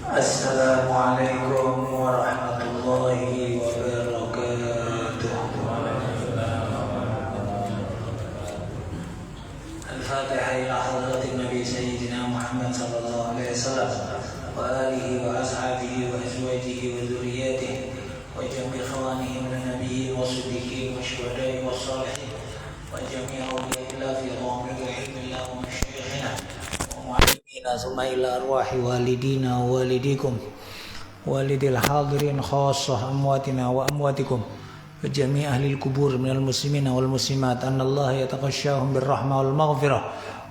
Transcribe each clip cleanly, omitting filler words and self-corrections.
Assalamualaikum warahmatullahi wabarakatuh. Al-Fatihah ila hadratin Nabi Sayyidina Muhammad sallallahu alaihi wasallam wa alihi wa ashabihi wa azwajihi wa dzurriyyatihi wa jami' ikhwanihi min an-nabiyyin wa siddiqin wa syuhada'i wa shalihin wa jami' awliyaillah fi dhawamil ilmillah wa masyayikhina wa mu'allimina summa ila arwahi walidina wa walidikum walidil hadirin khassah amwatina wa amwatikum wa jami' ahli al-kubur minal muslimina wal muslimat anna Allah yataqashshahum birrahmah wal maghfirah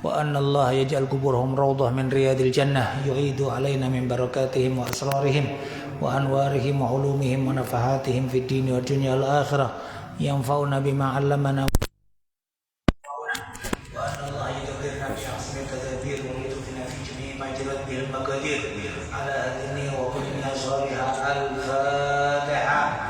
wa anna Allah yaj'al kuburahum rawdah min riyadil jannah yu'idu alaina min barakatihim wa asrarihim wa anwarihim wa ulumihim wa nafahatihim fid dini wa dunya wal akhirah yanfa'una bima 'allamana wa anna Allah yudhirna bi ahsani tadabir wa yudhirna fi jami'i ma jarat bil maqadir ala hadini wa kunna salihah al-Fatihah.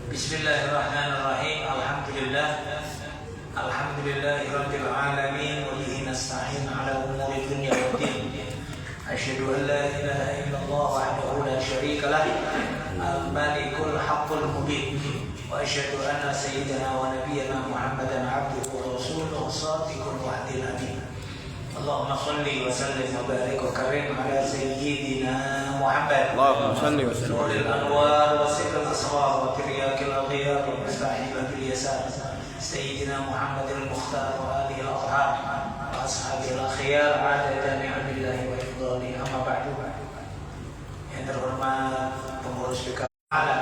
Bismillahirrahmanirrahim. Alhamdulillahirabbil alamin wa bihi nasta'in 'ala umuri dunya waddin. Asyhadu an la ilaha illallah wahdahu la syarika lah, al-malikul haqqul mubin. Wa asyhadu anna sayyidana wa nabiyyana Muhammadan 'abduhu wa rasuluhu shadiqul wa'dil amin. Allahumma shalli wa sallim wa barik wa karim ala sayyidina Muhammad. Allahumma shalli wa sallim nuril anwar wa sirril asrar wa tiryakil aghyar wa mustahibah bil yasar sayyidina Muhammadil mukhtar wa alihi al-athhar wa ashabil akhyar adada ni'amillahi wa ifdali amma ba'du. Yang terhormat pengurus BK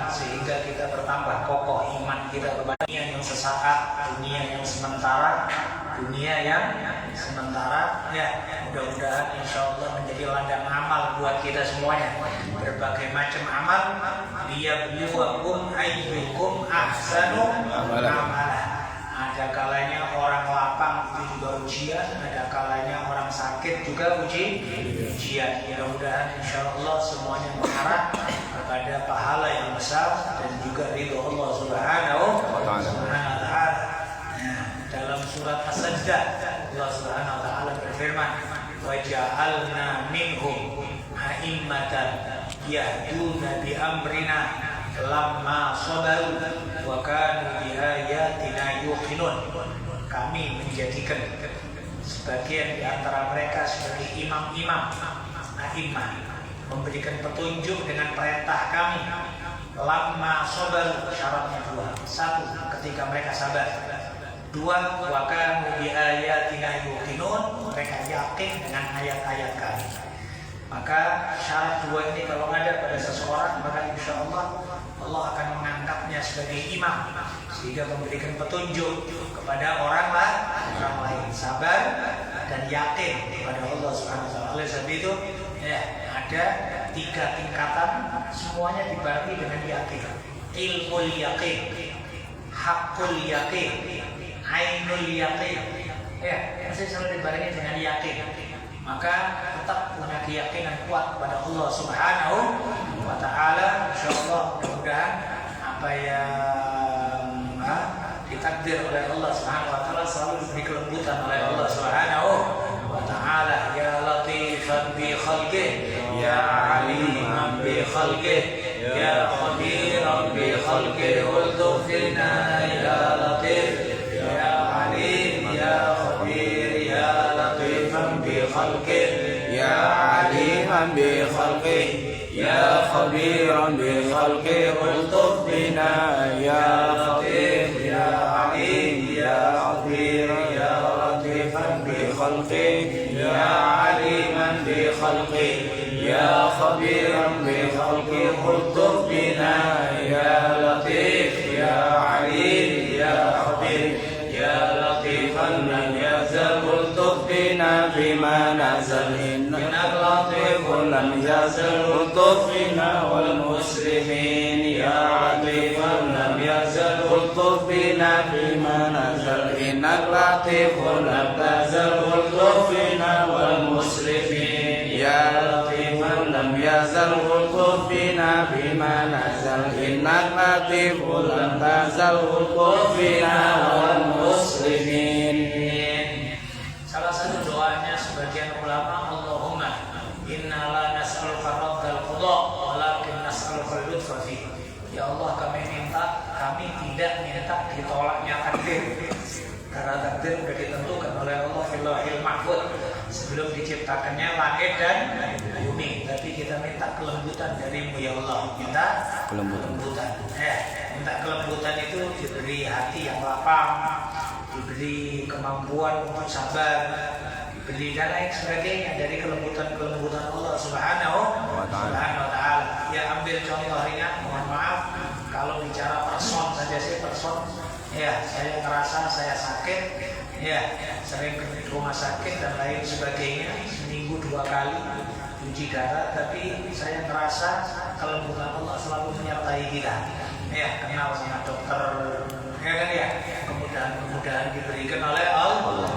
sehingga kita bertambah kokoh iman kita kepada dunia yang sesaat, dunia yang sementara, ya, mudah-mudahan insyaallah menjadi ladang amal buat kita semuanya. Berbagai macam amal, liyabluwakum ayyukum ahsanu amala. Ada kalanya orang lapang itu juga ujian, ada kalanya orang sakit juga ujian. Mudah-mudahan insyaallah semuanya mengarah kepada pahala yang besar dan juga ridho Allah Subhanahu wa taala. Dalam surat As-Sajdah Allah Subhanahu wa taala berfirman, "Wa ja'alna minhum a'immatan yahduna bi amrina lamma sabaru wa kanu bi ayatina yuqinun." Kami menjadikan sebagian di antara mereka sebagai imam-imam, a'immah, memberikan petunjuk dengan perintah kami. Lamma sabaru, syaratnya dua. Satu, ketika mereka sabar. Dua, wa kanu bi ayatina yuqinun, mereka yakin dengan ayat-ayat kami. Maka syarat dua ini kalau ada pada seseorang, maka insyaallah Allah akan mengangkatnya sebagai imam sehingga memberikan petunjuk kepada orang lain, sabar dan yakin kepada Allah Subhanahu wa taala. Oleh sebab itu, ada 3 tingkatan, semuanya dibarengi dengan yakin. Ilmul yakin, hakul yakin, ainul yakin. Masih selalu dibarengi dengan yakin. Maka tetap punya keyakinan kuat kepada Allah Subhanahu wa taala. Insyaallah mudah-mudahan apa yang ditakdir oleh Allah Subhanahu wa taala selalu diberi kelembutan oleh Allah Subhanahu wa taala. Ya latifan bi khalqihi, ya aliman bi khalqihi, ya khabiran bi khalqihi, ultuf fina ya latif, ya alim, ya khabir, ya latifan bi khalqihi, ya aliman bi khalqihi, ya khabiran bi khalqihi, ultuf fina ya latif, ya alim, ya khabir, ya latifan bi khalqihi, ya aliman bi khalqihi, ya khabiran bi khalqihi, ultuf bina ya latif, ya alim, ya khabir, ya latifan man yazal, ultuf bina bima nazal, innaka latifun lam yazal, ultuf bina wal muslimin, ya latifan lam yazal, ultuf bina bima nazal, innaka latifun lam yazal, ultuf bina wal والمسلمين يا لطيفا لم يزل الطف بنا بما نزل إنك لطيف لم تزل الطف بنا والمسلمين. Salah satu doanya sebagian ulama, Allahumma inna la nas'aluka raddal qada walakin nas'aluka al-lutfa fi. Ya Allah, kami tidak minta ditolaknya takdir, karena takdir sudah ditentukan oleh Allah fil lauhil mahfuz sebelum diciptakannya langit dan bumi. Tapi kita minta kelembutan darimu ya Allah, minta kelembutan. Minta kelembutan itu diberi hati yang lapang, diberi kemampuan untuk sabar, diberi dan lain sebagainya dari kelembutan Allah Subhanahu wa Ta'ala. Ya, ambil contoh ringan, mohon maaf kalau bicara person saja sih, saya ngerasa saya sakit, sering ke rumah sakit dan lain sebagainya, seminggu 2 kali cuci darah, tapi saya ngerasa kelembutan Allah selalu menyertai kita. Kenal sama dokter, kemudahan diberikan oleh Allah,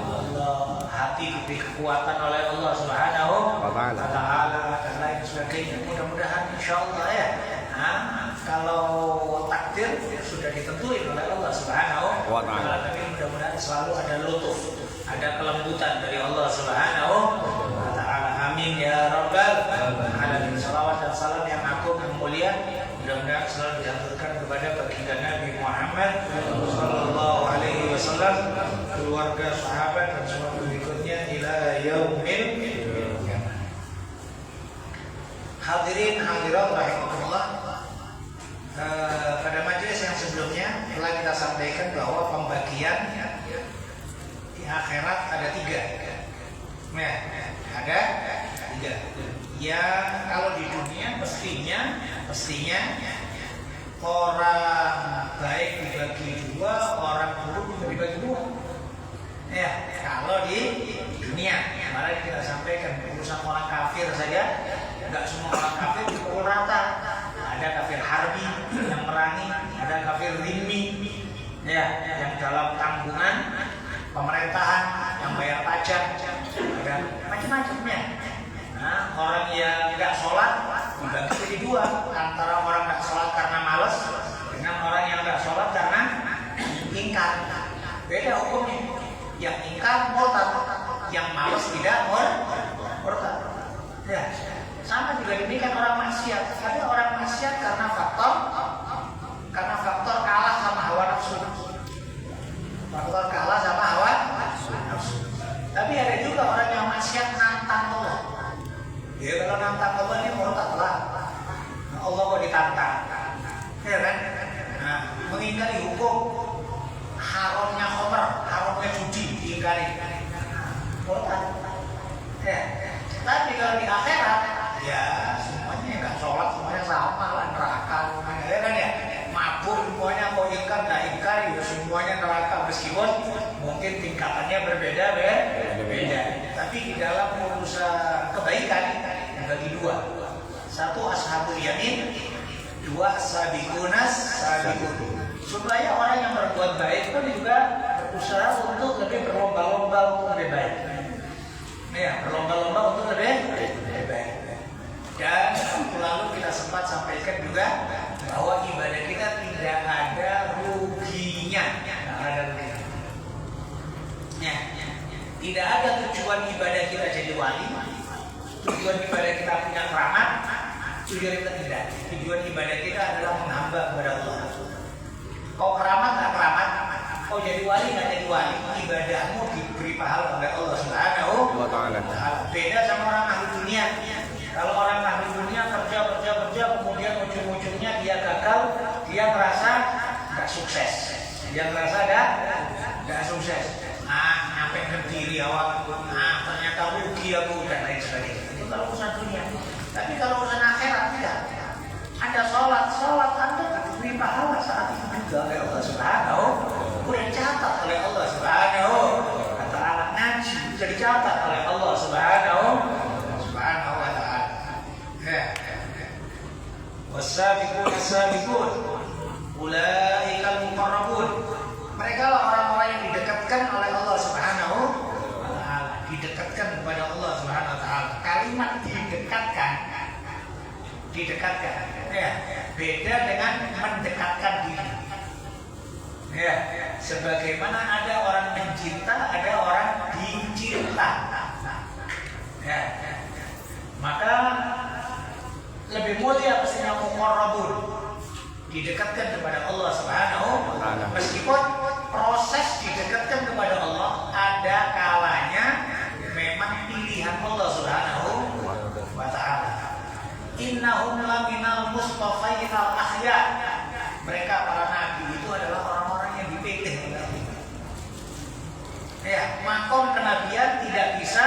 hati diberi kekuatan oleh Allah Subhanahu wa Ta'ala dan lain sebagainya. Mudah-mudahan insyaallah kalau takdir sudah ditentuin oleh Allah Subhanahu wa Ta'ala, tapi mudah-mudahan selalu ada lutuf, ada kelembutan dari Allah Subhanahu wa Ta'ala. Amin ya rabbal alamin. Salawat dan salam yang agung yang mulia mudah-mudahan selalu dihaturkan kepada baginda Nabi Muhammad sallallahu alaihi wasallam, keluarga, sahabat dan semua pengikutnya ila yaumil qiyamah. Hadirin hadirat rahimakumullah. Pada majelis yang sebelumnya telah kita sampaikan bahwa pembagian di akhirat ada 3. Ada 3. Ya, kalau di dunia mestinya orang baik dibagi 2, orang buruk dibagi 2. Kalau di dunia, kemarin kita sampaikan urusan orang kafir saja, nggak semua orang kafir dipukul rata. Ada kafir harbi yang merangi, ada kafir rimmi, yang dalam tanggungan pemerintahan, yang bayar pajak, ada macam-macamnya. Nah, orang yang nggak sholat dibagi jadi 2, antara orang nggak sholat karena malas dengan orang yang nggak sholat karena ingkar. Beda hukumnya. Yang ingkar murtad, yang malas tidak murtad. Sama juga demikian orang maksiat. Ada orang maksiat karena faktor kalah sama hawa nafsu. Tapi ada juga orang yang maksiat nantang Allah. Kalau nantang Allah ini murtad lah. Allah kok ditantang, kan? Mengingkari hukum haramnya khamr, haramnya judi, diingkari, murtad. Tapi kalau di akhirat, semuanya nggak sholat, semuanya sama lah, neraka, mabuk semuanya, mau ingkar nggak ingkar, semuanya neraka, meskipun mungkin tingkatannya berbeda. Tapi di dalam urusan kebaikan dibagi 2. 1 ashabul yamin, 2 as-sabiqunas sabiqun. Supaya orang yang berbuat baik pun juga berusaha untuk lebih berlomba-lomba untuk lebih baik. Berlomba-lomba untuk lebih baik. Dan lalu kita sempat sampaikan juga bahwa ibadah kita tidak ada ruginya. Tidak ada tujuan ibadah kita jadi wali, tujuan ibadah kita punya keramat, tujuan kita tidak. Tujuan ibadah kita adalah menghamba kepada Allah. Kau keramat nggak keramat, kau jadi wali nggak jadi wali, ibadahmu diberi pahala oleh Allah Subhanahu wa Ta'ala. Beda sama orang ahli dunia. Kalau orang ahli dunia kerja, kemudian ujung-ujungnya dia gagal, dia merasa nggak sukses, nggak sukses. Nyampe berdiri awal, ternyata rugi aku dan lain sebagainya. Itu kalau urusan dunia. Tapi kalau urusan akhirat tidak. Anda sholat Anda diberi pahala saat itu juga oleh Allah Subhanahu. Udah dicatat oleh Allah Subhanahu wa Ta'ala. Ngaji sudah dicatat oleh Allah Subhanahu wa Ta'ala. Wasabiqun ulaikal muqarrabun. Mereka lah orang-orang yang didekatkan oleh Allah Subhanahu wa Ta'ala, didekatkan kepada Allah Subhanahu wa didekatkan. Ya, beda dengan mendekatkan diri. Ya, sebagaimana ada orang mencinta, ada orang dicinta. Ya, maka lebih mulia pastinya muqarrabun, didekatkan kepada Allah Subhanahu wa taala. Meskipun proses didekatkan kepada Allah ada kalanya memang pilihan Allah Subhanahu wa taala. Innahum laminal mustafainal akhya. Mereka para nabi itu adalah orang-orang yang dipilih oleh Allah. Ya, makom kenabian tidak bisa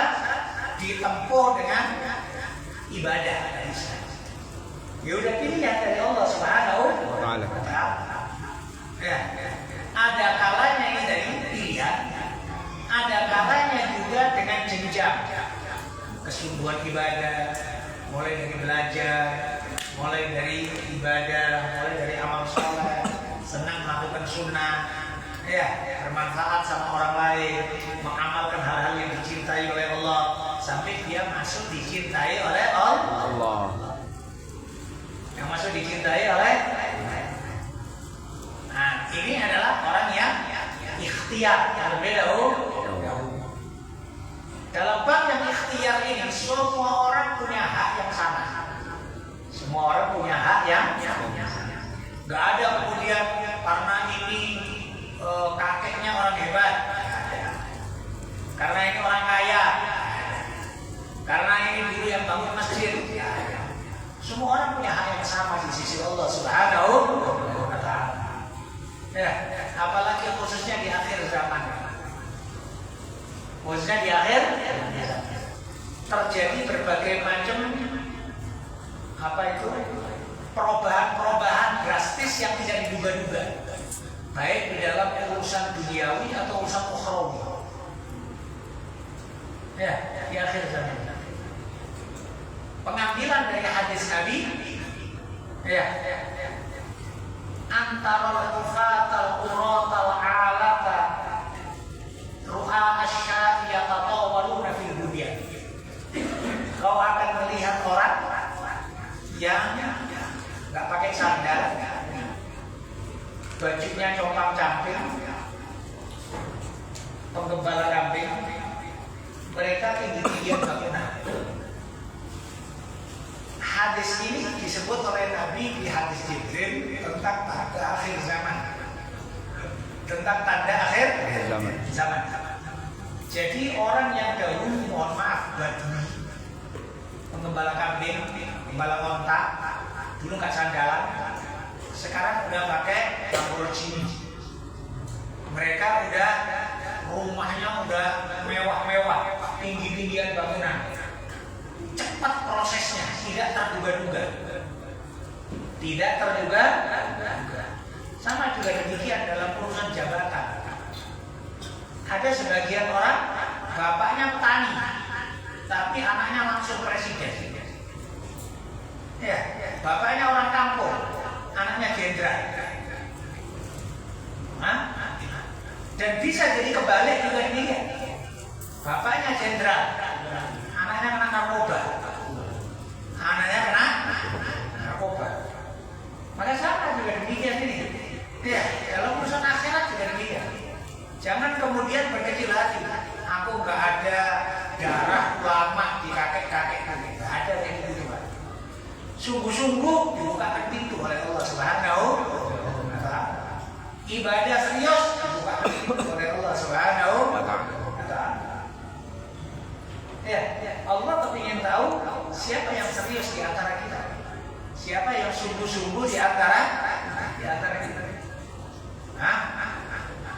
ditempuh dengan ibadah, tidak bisa. Ya udah pilihan dari Allah Subhanahu wa taala. Ya, ada kalanya ini dari pilihan, ada kalanya juga dengan jenjang kesungguhan ibadah, mulai dari belajar, mulai dari ibadah, mulai dari amal soleh, senang melakukan sunnah, ya, bermanfaat sama orang lain, mengamalkan hal-hal yang dicintai oleh Allah, sampai dia masuk dicintai oleh Allah. Yang masuk dicintai oleh. Nah, ini adalah orang yang ikhtiar, yang berbeda. Dalam bab yang ikhtiar ini, semua orang punya hak yang sama. Semua orang punya hak yang sama. Gak ada kemudian karena ini kakeknya orang hebat, karena ini orang kaya, karena ini dulu yang bangun masjid. Semua orang punya hak yang sama di sisi Allah Subhanahu wa taala. Ya, apalagi khususnya di akhir zaman. Khususnya di akhir terjadi berbagai macam perubahan drastis yang tidak diduga-duga, baik di dalam urusan duniawi atau urusan ukhrawi. Ya, di akhir zaman. Pengambilan dari hadis Nabi, ya, antara al-ufatal uratal alata ru'a asya yatatawaluna fil bunyan. Kau akan melihat orang yang nggak pakai sandal, bajunya compang-camping, penggembala kambing, mereka tinggi-tinggian bangunan. Hadis ini disebut oleh Nabi di hadis Jibril tentang tanda akhir zaman. Tentang tanda akhir zaman. Jadi orang yang dahulu, mohon maaf, badui, penggembala kambing, penggembala onta, dulu nggak sandalan, sekarang udah pakai Lamborghini. Mereka udah rumahnya udah mewah-mewah, tinggi-tinggian bangunan. Cepat prosesnya, tidak terduga-duga. Tidak terduga-duga. Sama juga demikian dalam urusan jabatan. Ada sebagian orang bapaknya petani, tapi anaknya langsung presiden. Ya, bapaknya orang kampung, anaknya jenderal. Dan bisa jadi kebalik juga ini. Bapaknya jenderal, anaknya kena narkoba. Anaknya kena narkoba. Maka sama juga demikian ini. Ya, dalam urusan akhirat juga demikian. Jangan kemudian berkecil hati. Aku nggak ada darah lama di kakek-kakek kami. Nggak ada yang gitu, Pak. Sungguh-sungguh dibukakan pintu oleh Allah Subhanahu wa taala. Ibadah serius dibukakan pintu oleh Allah Subhanahu wa taala. Ya, Allah kepingin tahu siapa yang serius di antara kita, siapa yang sungguh-sungguh di antara kita.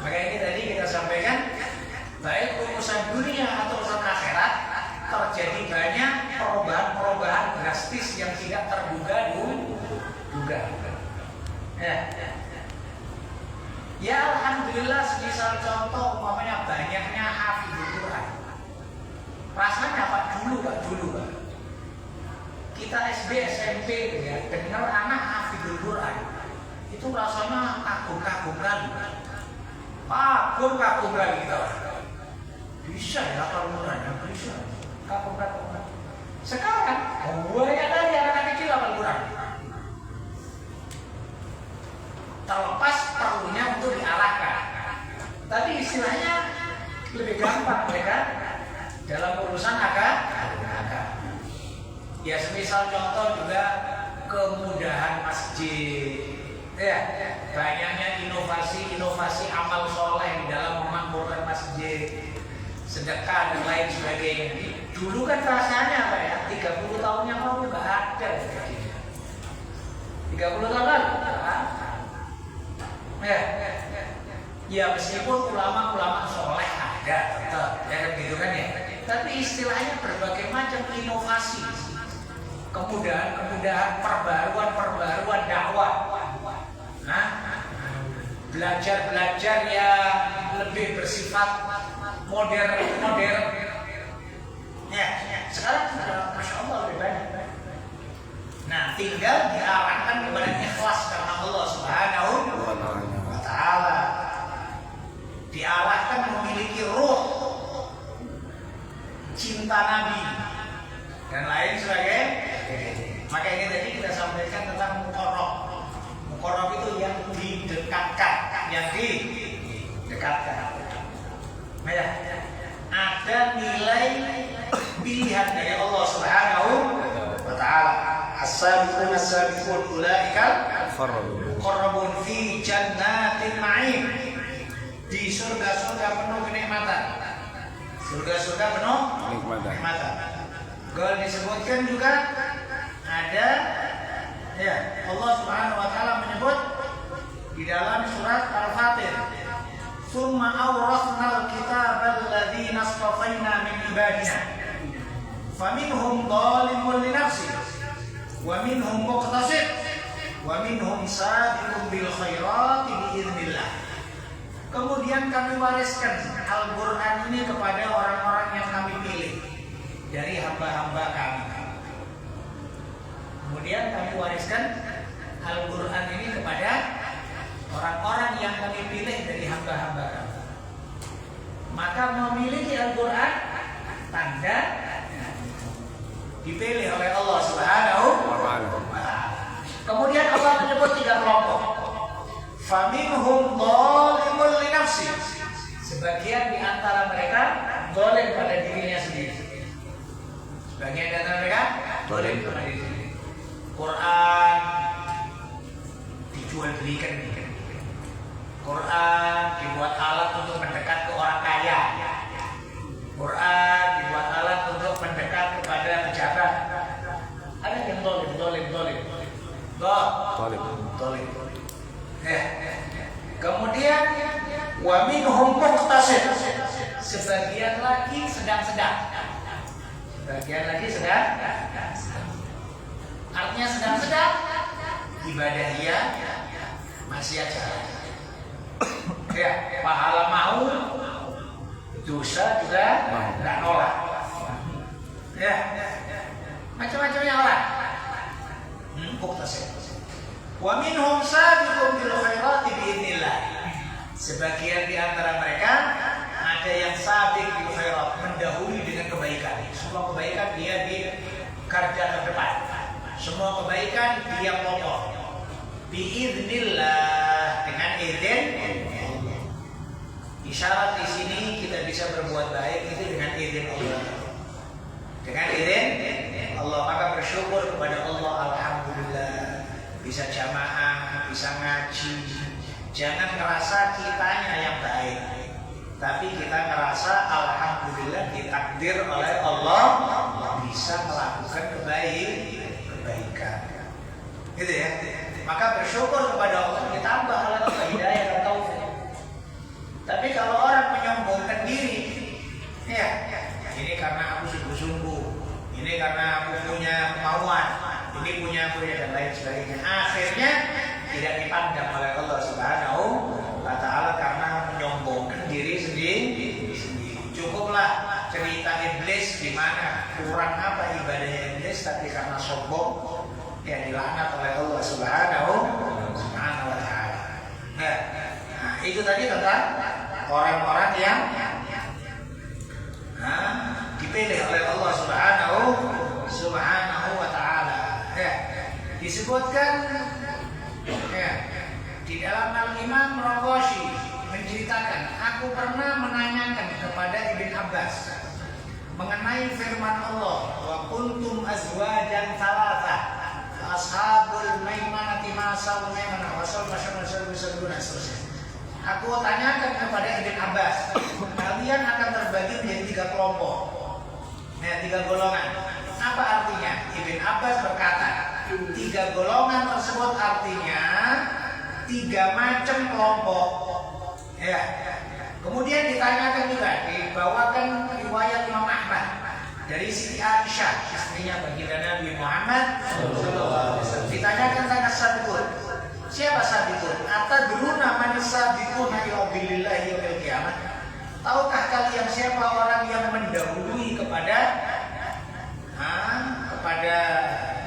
Maka ini tadi kita sampaikan, baik urusan dunia atau urusan akhirat terjadi banyak perubahan drastis yang tidak terduga-duga. Ya alhamdulillah, semisal contoh umpamanya banyaknya hafizul Quran. Rasanya Pak dulu. Kita SD SMP ya, dengar anak hafizul Quran, itu rasanya kagum-kagum kali kita. Bisa ya hafal Quran, bisa. Kagum. Sekarang banyak kali anak kecil hafal Quran. terlepas perlunya untuk diarahkan. Tapi istilahnya lebih gampang mereka dalam urusan agama. Ya semisal contoh juga kemudahan masjid, ya banyaknya inovasi amal soleh di dalam memakmurkan masjid, sedekah dan lain sebagainya. Dulu kan rasanya apa ya, 30 tahun yang lalu nggak ada. 30 tahun lalu ya meskipun ulama-ulama soleh ada tetap, ya kan gitu kan ya. Tapi istilahnya berbagai macam inovasi, kemudahan, perbaruan dakwah. Nah, belajar yang lebih bersifat modern. Ya, sekarang masya Allah lebih banyak. Nah, tinggal diarahkan kepada ikhlas karena Allah Subhanahu wa Ta'ala. Diarahkan memiliki ruh cinta Nabi dan lain sebagainya. Maka ini tadi kita sampaikan tentang muqarrab. Muqarrab itu yang didekatkan, Ya, ada nilai pilihan dari Allah Subhanahu wa Ta'ala. As-sabiqun ulaika muqarrabun fi jannatin na'im. Di surga-surga penuh kenikmatan. Surga-surga penuh kenikmatan. Kalau disebutkan juga ada ya Allah Subhanahu wa Ta'ala menyebut di dalam surat Al-Fatir, "Tsumma awrasnal kitabal ladzina astafaina min ibadina faminhum dhalimun li nafsihi wa minhum muqtasid wa minhum sabiqun bil khairati bi idznillah." Kemudian kami wariskan Al-Quran ini kepada orang-orang yang kami pilih dari hamba-hamba kami. Kemudian kami wariskan Al-Quran ini kepada orang-orang yang kami pilih dari hamba-hamba kami. Maka memiliki Al-Quran tanda dipilih oleh Allah Subhanahu wa Ta'ala. Kemudian Allah menyebut 3 kelompok. Faminhum dhalimun li nafsi. Sebagian di antara mereka zalim pada dirinya sendiri. Sebagian di antara mereka zalim pada dirinya sendiri. Quran dijual belikan. Quran dibuat alat untuk mendekat ke orang kaya. Quran dibuat alat untuk mendekat kepada pejabat. Ada yang zalim. Kemudian wa minhum muqtasid. Sebagian lagi sedang-sedang. Artinya sedang-sedang, ibadah dia masih aja. Ya, pahala mau, dosa juga nggak nolak. Ya, macam-macamnya orang. Muqtasid. Wa minhum sabiqun bil khairati biidznillah. Sebagian di antara mereka ada yang sabiq bil khairat, mendahului dengan kebaikan. Semua kebaikan dia di garda terdepan. Semua kebaikan dia pokok. Biidznillah, dengan izin Allah. Isyarat di sini kita bisa berbuat baik itu dengan izin Allah. Dengan izin Allah, maka bersyukur kepada Allah, alhamdulillah. Bisa jamaah, bisa ngaji. Jangan ngerasa kitanya yang baik, tapi kita ngerasa alhamdulillah ditakdir oleh Allah bisa melakukan kebaikan. Gitu ya. Maka bersyukur kepada Allah, ditambah oleh Allah hidayah dan taufik. Tapi kalau orang menyombongkan diri, ya ini karena aku sungguh-sungguh, ini karena aku punya kemauan, ini punya dan lain sebagainya. Akhirnya tidak dipandang oleh Allah Subhanahu wa Ta'ala karena menyombongkan diri sendiri. Cukuplah cerita iblis di mana kurang apa ibadahnya iblis, tapi karena sombong ya dilaknat oleh Allah Subhanahu wa Ta'ala. Nah, itu tadi tentang orang-orang yang dipilih oleh Allah Subhanahu wa Ta'ala. Ya, disebutkan ya, Di dalam Al-Imam Raqashi menceritakan, aku pernah menanyakan kepada Ibn Abbas mengenai firman Allah, wa kuntum azwajan thalatha ashabul maimanati masal maimanah wasal masyarakat seterusnya. Aku tanyakan kepada Ibn Abbas, kalian akan terbagi menjadi 3 kelompok, 3 golongan. Apa artinya? Ibn Abbas berkata, 3 golongan tersebut artinya 3 macam kelompok. Ya. Kemudian ditanyakan juga, dibawakan riwayat Imam Ahmad dari Siti Aisyah, istrinya baginda Nabi Muhammad SAW. Ditanyakan tentang sabiqun. Siapa sabiqun? Atadruna man sabiquna ila billahi yaumil qiyamah? Tahukah kalian siapa orang yang mendahului kepada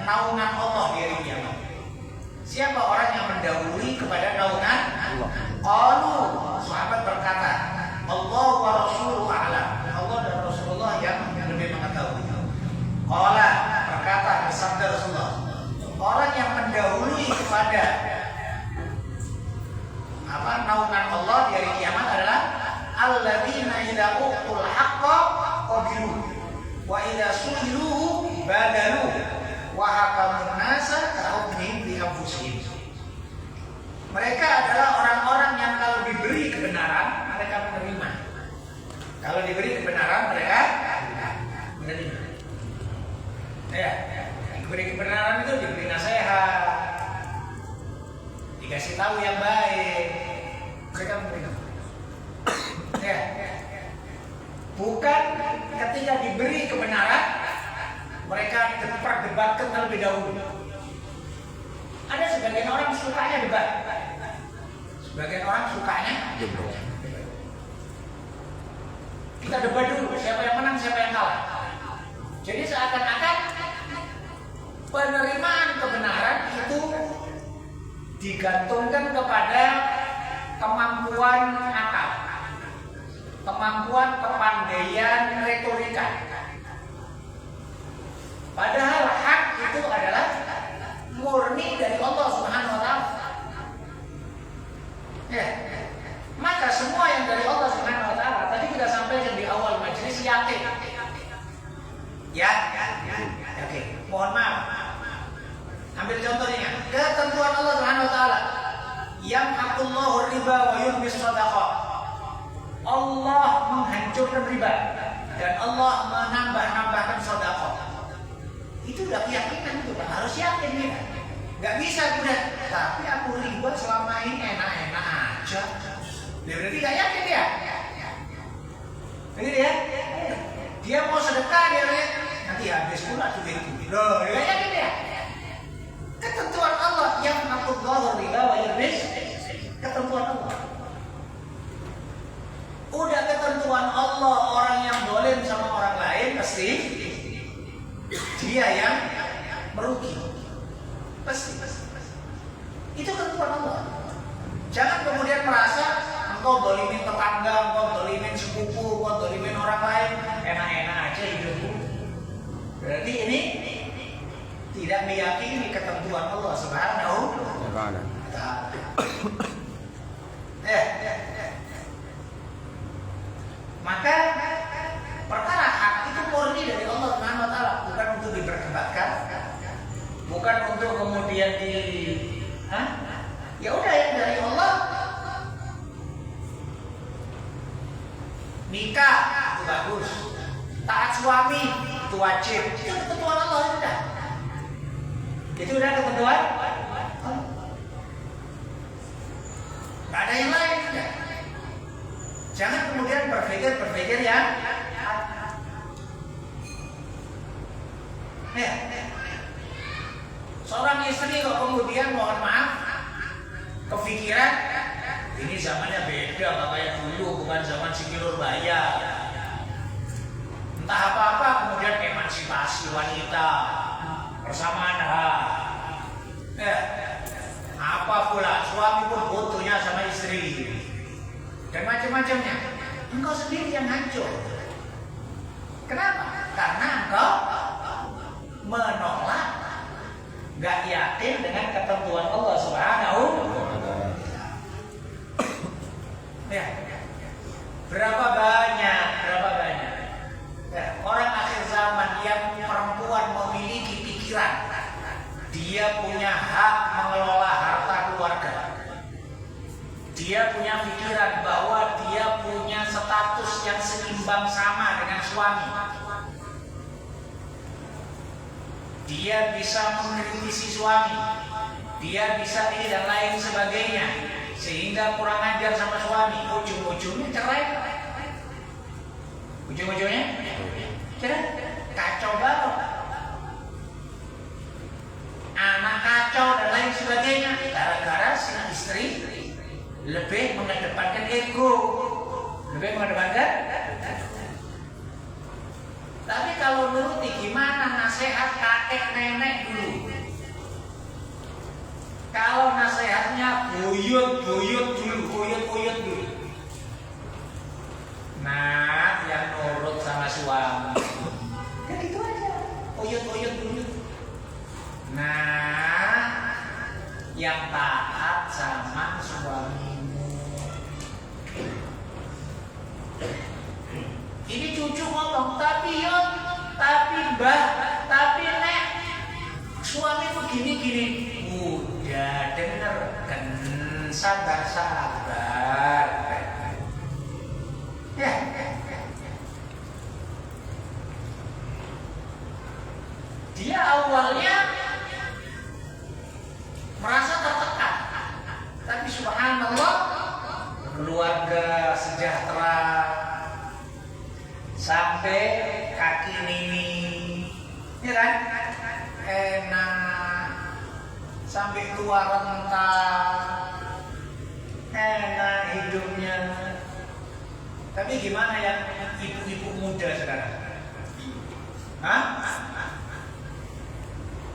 naungan Allah di hari kiamat? Siapa orang yang mendahului kepada naungan Allah? Qalu, sahabat berkata, Allah wa rasuluhu a'lam. Allah dan Rasulullah yang lebih mengetahui. Qala, berkata bersabda Rasulullah, orang yang mendahului kepada naungan Allah di hari kiamat adalah alladzina idza uqul haqqa qabilu wa idza su'iluhu badalu wa hakamun nasa kahukmihim bi anfusihim. Mereka adalah orang-orang yang kalau diberi kebenaran mereka menerima. Kalau diberi kebenaran mereka menerima. Ya, diberi kebenaran itu diberi nasihat, dikasih tahu yang baik, mereka menerima. Ya, bukan ketika diberi kebenaran mereka perdebatkan terlebih dahulu. Ada sebagian orang sukanya debat, sebagian orang sukanya debat. Kita debat dulu, siapa yang menang, siapa yang kalah. Jadi seakan-akan penerimaan kebenaran itu digantungkan kepada kemampuan akal, kemampuan kepandaian retorika. Padahal hak itu adalah murni dari Allah Subhanahu wa taala. Ya. Maka semua yang dari Allah Subhanahu wa taala tadi kita sampaikan di awal majelis yakin. Ya. Oke. Mohon maaf. Ambil contohnya. Ketentuan Allah Subhanahu wa taala. Yamhaqullahu riba wa yurbis shadaqah. Allah menghancurkan riba dan Allah menambah-nambahkan sedekah. Itu udah keyakinan itu, Pak. Harus yakin nih. Gak bisa udah, tapi aku riba selama ini enak-enak aja. Berarti gak yakin dia. Begitu ya? Dia mau sedekah dia nanti habis pula tuh itu. Loh, gak yakin dia. Ketentuan Allah yang maqullahu riba wa yurbis, ketentuan Allah. Udah ketentuan Allah, orang yang zalim sama orang lain pasti dia yang merugi. Pasti. Itu ketentuan Allah. Jangan kemudian merasa engkau dolimin tetangga, engkau dolimin sepupu, engkau dolimin orang lain, enak-enak aja hidupmu. Berarti ini tidak meyakini ketentuan Allah Subhanahu wa taala. Maka perkara hak itu murni dari Allah Subhanahu wa taala, bukan untuk diperdebatkan, bukan untuk kemudian ya udah yang dari Allah. Nikah itu bagus, taat suami itu wajib, itu ketentuan Allah sudah. Itu udah ketentuan. Gak ada yang lain sudah. Jangan kemudian berpikir ya. Seorang istri kok kemudian mohon maaf kepikiran ini zamannya beda, nggak kayak dulu, bukan zaman Sikilur Baya. Entah apa-apa kemudian emansipasi wanita, persamaan hak. Apa pula suami pun butuhnya sama istri dan macam-macamnya. Engkau sendiri yang hancur. Kenapa? Karena engkau menolak, gak yakin dengan ketentuan Allah Subhanahu wa taala. dia punya hak mengelola harta keluarga. Dia punya pikiran bahwa dia punya status yang seimbang sama dengan suami. Dia bisa mengkritisi suami, dia bisa ini dan lain sebagainya, sehingga kurang ajar sama suami. Ujung-ujungnya cerai. Ujung-ujungnya cerai. Kacau banget. Anak kacau dan lain sebagainya, gara-gara si istri lebih mengedepankan ego, lebih mengedepankan. Tapi kalau nuruti gimana nasihat kakek nenek dulu? Kalau nasihatnya buyut-buyut dulu. Nah, yang nurut sama suami. Ya gitu aja. Buyut dulu. Nah, yang taat sama suamimu. Ini cucu ngomong, tapi mbah, tapi nek, suami begini. Udah denger, kan sabar. Ya. Dia awalnya merasa tertekan, tapi subhanallah, keluarga sejahtera. Sampai kaki nini, ya kan? Enak. Sampai tua renta, enak hidupnya. Tapi gimana yang ibu-ibu muda sekarang? Hah?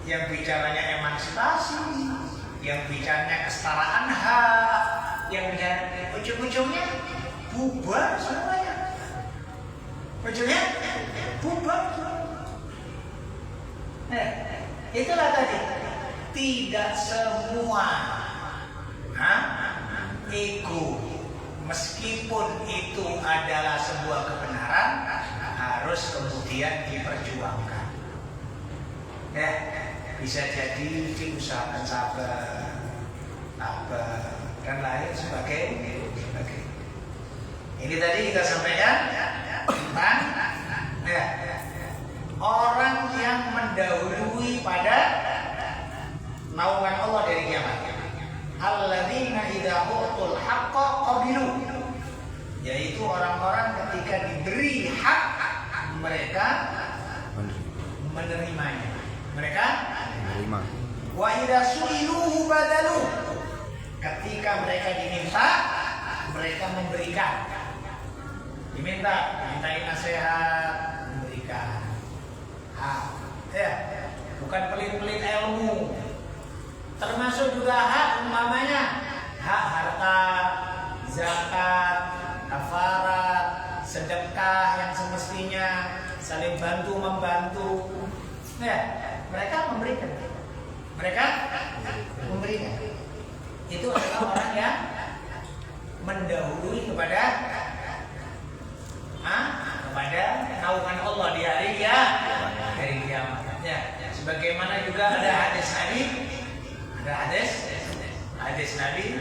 Yang bicaranya emansipasi, yang bicaranya kesetaraan hak, yang bicara ujung-ujungnya bubar semuanya. Ujungnya bubar. Itulah tadi. Tidak semua ego, meskipun itu adalah sebuah kebenaran, harus kemudian diperjuangkan. Ya, bisa jadi diusahakan sabar, dan lain sebagainya. Ini tadi kita sampaikan tentang orang yang mendahului pada naungan Allah dari kiamat. Alladzina idza utul haqqa qabilu, yaitu orang-orang ketika diberi hak mereka menerimanya. Mereka menerima. Wa idza su'iluhu badalu, ketika mereka diminta, mereka memberikan. Dimintain nasihat, memberikan. Bukan pelit-pelit ilmu. Termasuk juga hak, umpamanya hak harta, zakat, kafarat, sedekah yang semestinya, saling bantu membantu. Mereka memberikan. Itu adalah orang yang mendahului kepada naungan Allah di hari kiamat. Sebagaimana juga ada hadis Nabi,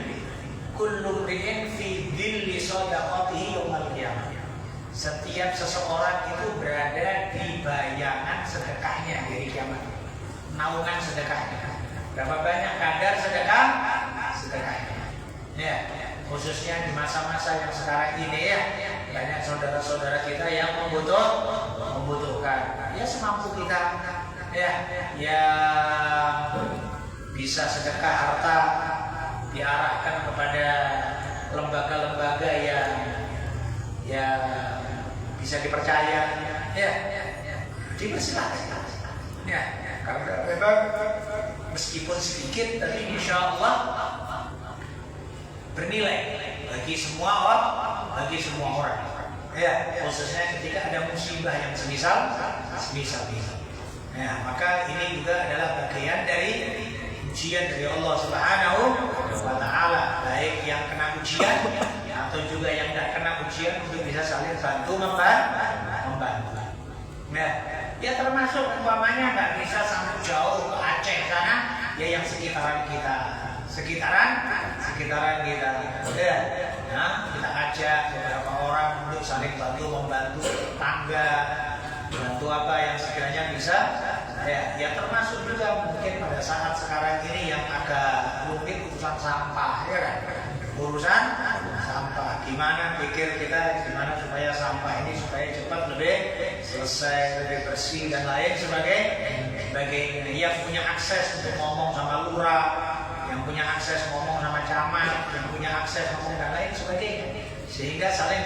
kullu ri'in fi dhilli shadaqatihi yaumil qiyamah. Setiap seseorang itu berada di bayangan sedekahnya di hari kiamat. Naungan sedekahnya. Berapa banyak kadar sedekahnya. Khususnya di masa-masa yang sekarang ini banyak saudara-saudara kita yang membutuhkan. Ya semampu kita, bisa sedekah harta diarahkan kepada lembaga-lembaga yang bisa dipercaya, dipersilakan. Karena memang meskipun sedikit, tapi insya Allah bernilai bagi semua orang. Khususnya ketika ada musibah yang semisal. Maka ini juga adalah bagian dari ujian dari Allah Subhanahu wa Ta'ala, baik yang kena ujian atau juga yang tidak kena ujian, untuk bisa saling bantu membantu. Ya termasuk umpamanya nggak bisa sampai jauh ke Aceh sana, ya yang sekitaran kita, sekitaran kita. Ya, nah, kita ajak beberapa orang untuk saling membantu tangga, bantu apa yang sekiranya bisa. Ya termasuk juga mungkin pada saat sekarang ini yang agak rumit urusan sampah, ya kan? Urusan sampah, gimana pikir kita gimana supaya sampah ini supaya cepat lebih selesai, lebih bersih dan lain sebagainya. Yang punya akses untuk ngomong sama lurah, yang punya akses ngomong sama camat, yang punya akses ngomong dan lain sebagainya, sehingga saling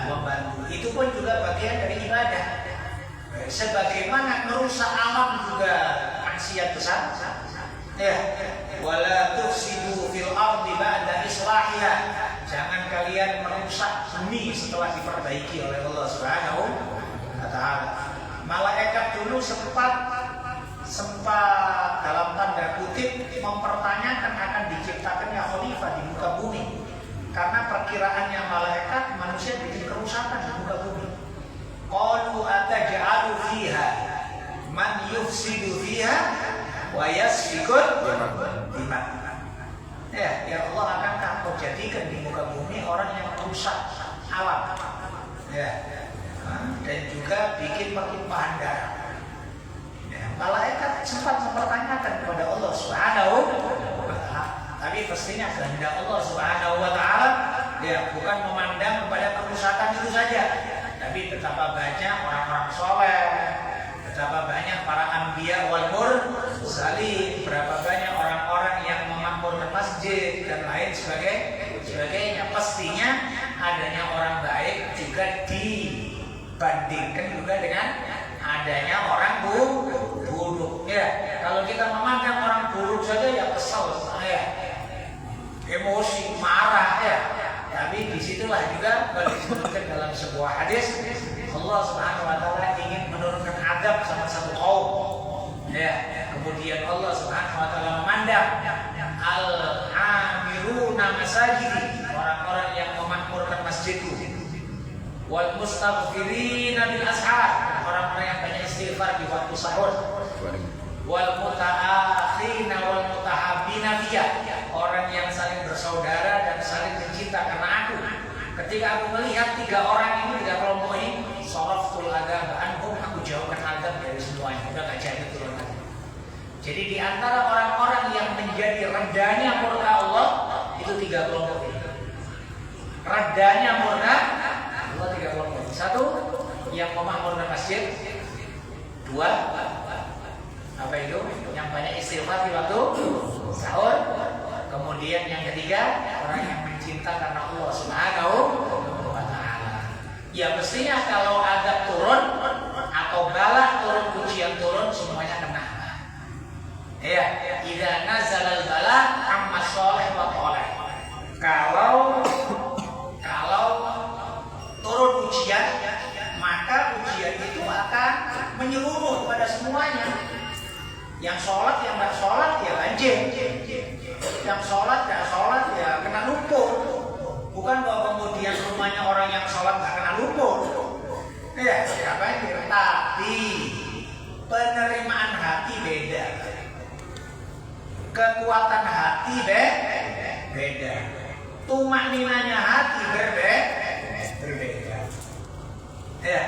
membantu. Itu pun juga bagian dari ibadah. Sebagaimana merusak alam juga maksiat besar. Ya, wala tufsidu fil ardi ba'da islahiha. Jangan kalian merusak bumi setelah diperbaiki oleh Allah Subhanahu wa taala. Malaikat dulu sempat dalam tanda kutip mempertanyakan akan diciptakannya khalifah di muka bumi. Karena perkiraannya malaikat manusia bikin kerusakan di muka bumi. Qalu ataj'alu fiha man yufsidu fiha wa yasfikut dima. Ya Allah, akankah kau jadikan di muka bumi orang yang merusak alam, ya, dan juga bikin pertumpahan darah. Malaikat sempat mempertanyakan kepada Allah Subhanahu wa taala. Tapi pastinya kehendak Allah Subhanahu wa taala ya bukan memandang kepada kerusakan itu saja, tapi betapa banyak orang-orang soleh, betapa banyak para anbiya wal mursalin, berapa banyak orang-orang yang memakmurkan masjid dan lain sebagainya. Pastinya adanya orang baik juga dibandingkan juga dengan adanya orang buruk. Ya, kalau kita memandang orang buruk saja ya kesal, ya, emosi, marah, ya. Tapi disitulah juga disebutkan dalam sebuah hadis Allah Subhanahu wa taala ingin menurunkan adab sama satu kaum. Ya, kemudian Allah Subhanahu wa taala memandang al-amiruna masajidi, orang-orang yang memakmurkan masjidku, wal mustaghfirina bil ashar, orang-orang yang banyak istighfar di waktu sahur, wal muta'akhina wal mutahabbina fiyya, orang yang saling bersaudara dan saling mencinta karena aku. Ketika aku melihat tiga orang ini, tiga kelompok ini, saraftul adab anhum, aku jauhkan adab dari semuanya, udah gak jadi turun lagi. Jadi di antara orang-orang yang menjadi redanya murka Allah itu tiga kelompok ini. Redanya murka Allah tiga kelompok. Satu, yang memakmurkan masjid. Dua, apa itu? Yang banyak istighfar di waktu sahur. Kemudian yang ketiga, orang yang mencinta karena Allah Subhanahu wa taala. Ya mestinya kalau adab turun atau bala turun, ujian turun, semuanya kena. Ya, idza nazalal bala amma sholih wa thalih. Kalau turun ujian, maka ujian itu akan menyeluruh pada semuanya. Yang sholat, yang nggak sholat ya banjir. Yang sholat, nggak sholat ya kena lumpur. Bukan bahwa kemudian rumahnya orang yang sholat nggak kena lumpur. Ya, nggak banjir. Tapi penerimaan hati beda. Kekuatan hati beda. Tumakninanya hati berbeda. Ya.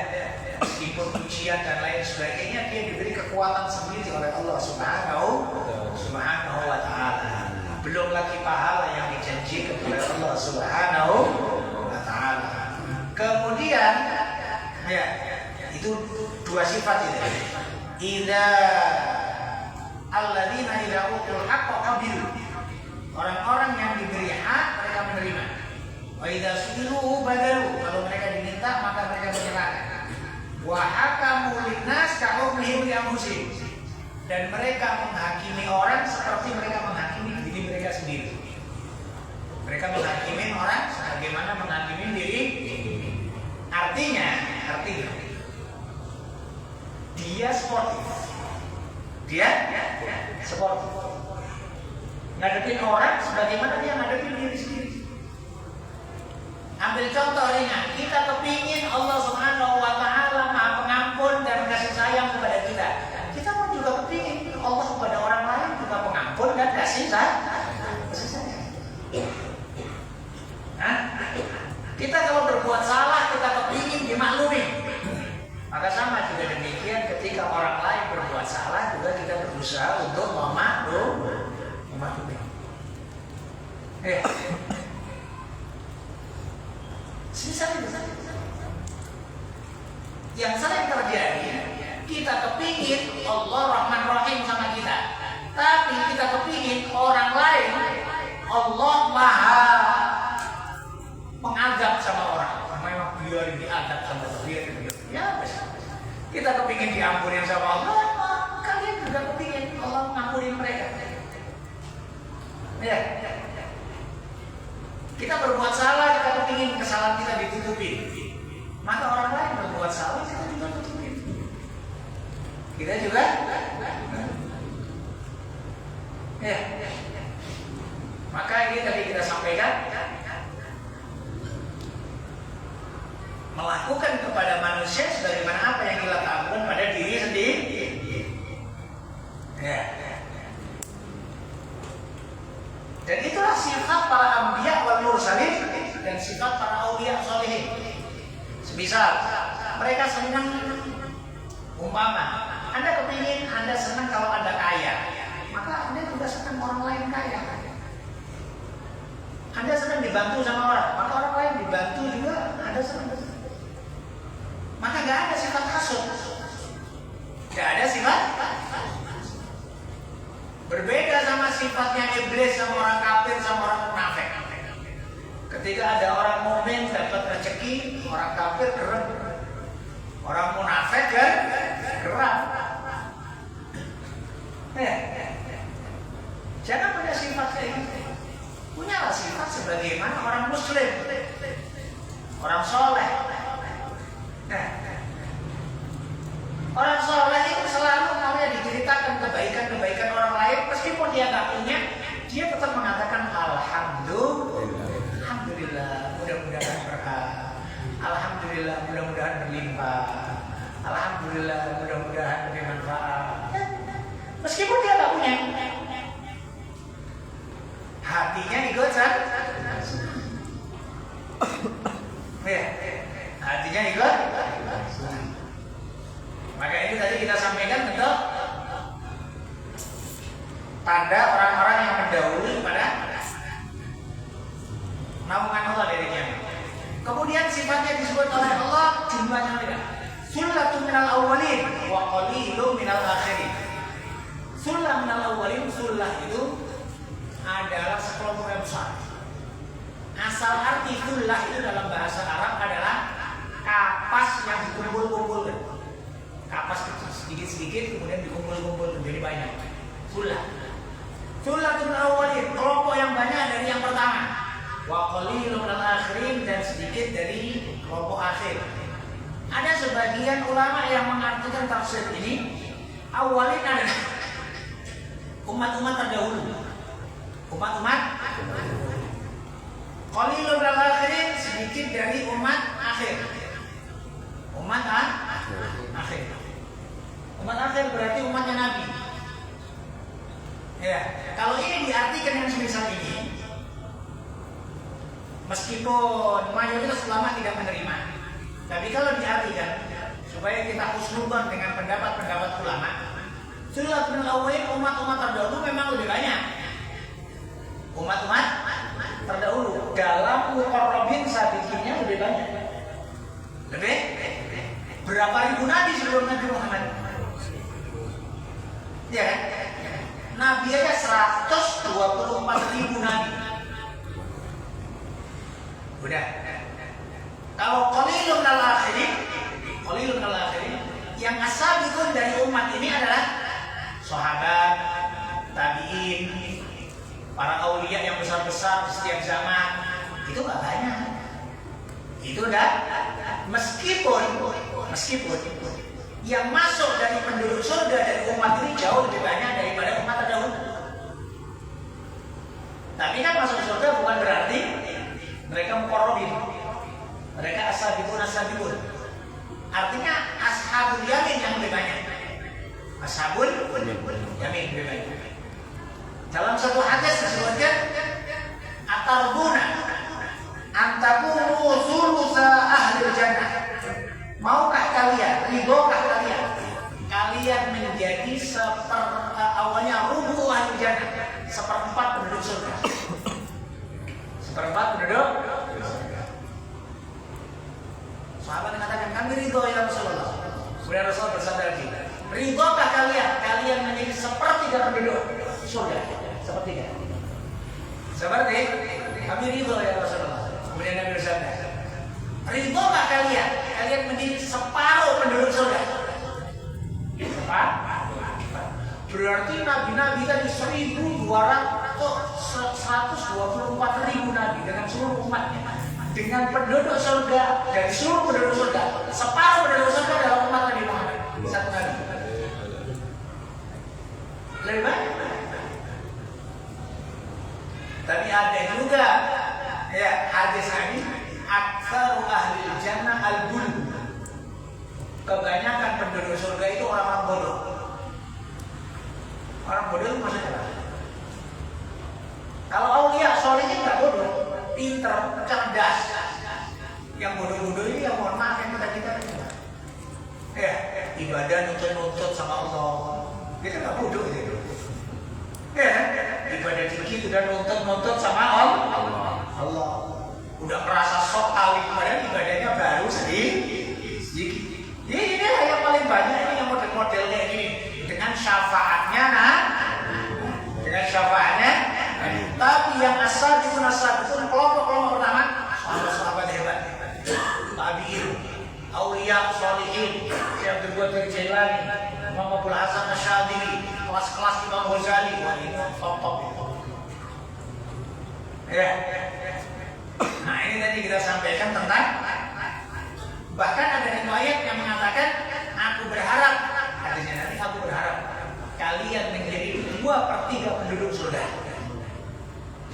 Meskipun ujian dan lain sebagainya, dia diberi kekuatan sendiri oleh Allah Subhanahu wa taala. Belum lagi pahala yang dijanjikan oleh Allah Subhanahu wa taala. Kemudian ya, itu dua sifat itu. Idza alladzina idza utul haqqa qabilu. Orang-orang yang diberi hak mereka menerima. Wa idza su'ilu badalu. Kalau mereka diminta maka mereka menyerahkan. Wa hakamu linnas ka'umhum li anfusihim, dan mereka menghakimi orang seperti mereka menghakimi diri mereka sendiri. Mereka menghakimi orang sebagaimana menghakimi diri. Artinya dia sportif. Ngadepin orang sebagaimana dia ngadepin diri sendiri. Ambil contoh ringan, kita kepingin Allah Subhanahu wa taala Maha Pengampun dan kasih sayang kepada kita. Kita pun juga kepingin Allah kepada orang lain kasih sayang. Nah, kita kalau berbuat salah kita kepingin dimaklumi. Maka sama juga demikian ketika orang lain berbuat salah juga kita berusaha untuk memaklumi. Yang sering terjadi, kita kepingin Allah Rahman Rahim sama kita, tapi kita kepingin orang lain Allah Maha mengadab sama orang. Memang biar diadab sama dia. Ya, kita kepingin diampunin sama Allah, kalian juga kepingin Allah mengampuni mereka. Ya. Kita berbuat salah, kita kepingin kesalahan kita ditutupin. Maka orang lain berbuat salah, kita juga tutupin. Kita juga. Ya. Maka ini tadi kita sampaikan, melakukan kepada manusia sebagaimana apa yang kita lakukan pada diri sendiri. Ya. Dan itulah sifat para anbiya wal mursalin dan sifat para auliya sholihin. Semisal mereka senang, umpama Anda kepingin Anda senang kalau Anda kaya, maka Anda juga senang orang lain kaya. Anda senang dibantu sama orang, maka orang lain dibantu juga Anda senang. Maka gak ada sifat hasud, gak ada sifat. Berbeda sama sifatnya iblis sama orang kafir sama orang munafik. Ketika ada orang mukmin dapat rezeki, orang kafir geram, orang munafik geram. Jangan punya sifat kayak gitu. Punyalah sifat sebagaimana orang muslim, orang soleh. Orang soleh itu selalu kalau diceritakan kebaikan-kebaikan orang lain, meskipun dia nggak punya, dia tetap mengatakan alhamdulillah, mudah-mudahan berkah, alhamdulillah, mudah-mudahan berlimpah, alhamdulillah, mudah-mudahan bermanfaat. Meskipun dia nggak punya, hatinya ikut hatinya ikut. Maka itu tadi kita sampaikan bentuk tanda orang-orang yang mendahului pada naungan Allah dari kiamat. Kemudian sifatnya disebut oleh Allah jumlahnya tidak. Sullatun minal awwalin wa qalilun minal akhirin. Sullah minal awwalin, sullah itu adalah sekelompok yang besar. Asal arti sullah itu dalam bahasa Arab adalah kapas yang dikumpul-kumpulkan. Kapas kecil sedikit-sedikit kemudian dikumpul-kumpul menjadi banyak. Sullatul awwalin, kelompok yang banyak dari yang pertama. Wa qalilun minal akhirin, dan sedikit dari kelompok akhir. Ada sebagian ulama yang mengartikan tafsir ini awalin adalah umat-umat terdahulu. Umat-umat qalilun minal akhirin, sedikit dari umat akhir. Umat akhir. Umat akhir berarti umatnya Nabi. Ya, kalau ini diartikan yang semisal ini, meskipun mayoritas ulama tidak menerima, tapi kalau diartikan supaya kita husnudzon dengan pendapat-pendapat ulama, Sullatun awwalin, umat-umat terdahulu memang lebih banyak. Umat-umat terdahulu dalam muqarrabin sabiqinnya lebih banyak. Lebih? Berapa ribu nabi sebelum Nabi Muhammad? Ya kan? Nabi aja 124 ribu nabi. Udah. Kalau qalilun minal akhirin, yang as-sabiqun dari umat ini adalah sahabat, tabi'in, para aulia yang besar-besar di setiap zaman. Itu gak banyak. Itu udah. Meskipun yang masuk dari penduduk surga dari umat ini jauh lebih banyak daripada umat terdahulu. Tapi kan masuk surga bukan berarti mereka muqarrabin. Mereka as-sabiqun. Artinya ashabul yamin yang lebih banyak. Ashabul yamin lebih banyak. Dalam satu hadis disebutkan atarbuna antakunu thulutsa ahli jannah. Maukah kalian, ridhokah kalian menjadi awalnya rubuh ahli jannah, seperempat penduduk surga. Seperempat penduduk. Sahabat mengatakan kami ridho ya Rasulullah. Kemudian Rasul bersabda lagi, ridhokah kalian menjadi sepertiga penduduk surga, sepertiga. Seperti kami ridho ya Rasulullah. Kemudian Nabi bersabda, ridhokah kalian menjadi separuh penduduk surga? Separuh. Berarti nabi-nabi tadi 124.000 nabi dengan seluruh umatnya, dengan penduduk surga, dari seluruh penduduk surga, separuh penduduk surga dalam umat Nabi Muhammad. Satu nabi. Lebih banyak. Tapi ada juga ya hadis ini, aktsaru ahli jannah al-bul. Kebanyakan penduduk surga itu orang-orang bodoh. Orang bodoh itu maksudnya apa? Kalau aulia solehnya nggak bodoh, pinter, cerdas. Yang bodoh-bodoh ini yang mohon maaf yang kita ya ibadah nuntut sama Allah. Kita nggak bodoh gitu. Ya, ibadah dikit udah nuntut sama Allah. Udah merasa sok kali padahal ibadahnya baru sedikit. Ini yang paling banyak ini yang model-model kayak gini dengan syafaatnya dengan syafaatnya. Tapi yang asal itu kelompok pertama sahabat hebat, tabi'in, aulia sholihin, yang kedua Jailani, Imam Abdul Hasan Asy'adili, kelas-kelas Imam Ghazali. Wah ini top. Ya. Nah ini tadi kita sampaikan tentang, bahkan ada riwayat yang mengatakan aku berharap, artinya nanti aku berharap kalian menjadi 2/3 penduduk surga.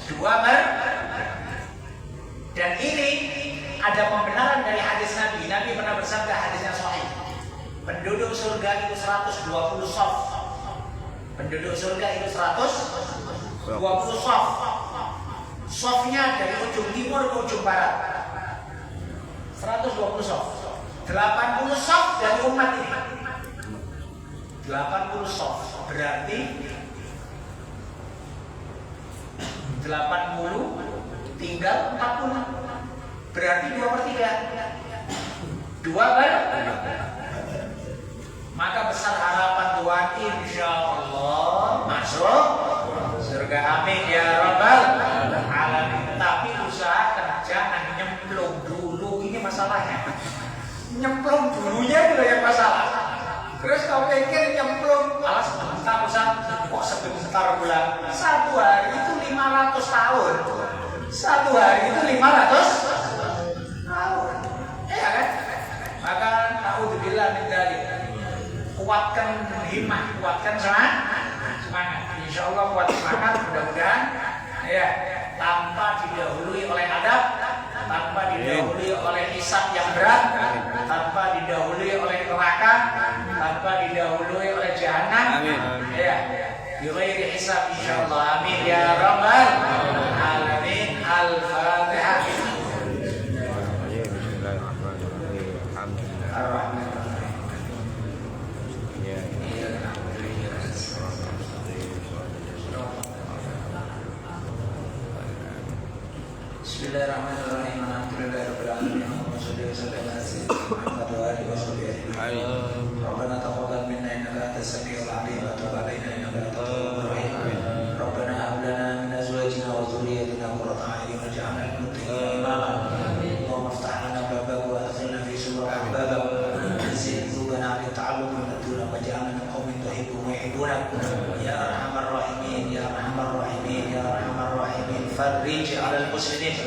2/3. Dan ini ada pembenaran dari hadis Nabi. Nabi pernah bersabda, hadisnya sahih. Penduduk surga itu 120 shaf. Penduduk surga itu 120 shaf. Shafnya dari ujung timur ke ujung barat. 120 shaf. 80 shaf dari umat ini. 80 shaf berarti 80 tinggal 40, berarti 2/3. 2/3. Maka besar harapan Tuhan, insya Allah masuk surga. Amin ya rabbal alamin. Tapi usahakan jangan nyemplung dulu, ini masalahnya. Nyemplung dulunya itu yang masalah. Terus kau pikir nyemplung, alas sebentar Ustaz, kok sebentar bulan. 1 hari itu 500 tahun. 1 hari itu 500 tahun. Iya kan? Maka naudzubillah min dzalik. Kuatkan himmah, kuatkan semangat. Insyaallah kuat semangat, mudah-mudahan ya tanpa didahului oleh adab, tanpa didahului oleh hisab yang berat, tanpa didahului oleh neraka, tanpa didahului oleh jahanam. Ya, bighairi hisab insyaallah. Amin ya rabbal alamin. Al-Fatihah. Bismillahirrahmanirrahim. Alhamdulillahirabbil alamin. Allahumma shalli wa sallim ala sayyidina Muhammad wa alihi wa sahbihi. Rabbana taqabbal minna innaka antas samiul alim wa tub alaina innaka antat tawwabur rahim. Rabbana hab lana min azwajina wa dhurriyyatina qurrata a'yun waj'alna lil muttaqina imama. Allahumma iftah lana babaka wa adkhilna fi subur ahbabak. Zid qulubana bi ta'allum min ad-dunya waj'alna min qaumin tuhibbuna wa yuhibbunak. Ya arhamar rahimin, ya arhamar rahimin, ya arhamar rahimin. Farrij 'alal muslimin.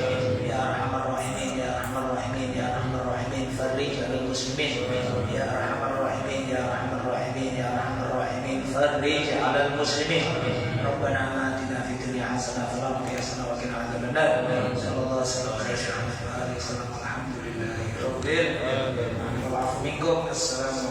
Ya arhamar rahimin, ya arhamar rahimin, ya arhamar rahimin. Farrij 'alal muslimin. Ya arhamar rahimin, ya arhamar rahimin, ya arhamar rahimin. Farrij 'alal muslimin. Rabbana atina fid dunya hasanah wa fil akhirati hasanah wa qina adzaban nar. Sallallahu alaihi wasallam. Alhamdulillahirabbil alamin. Assalamu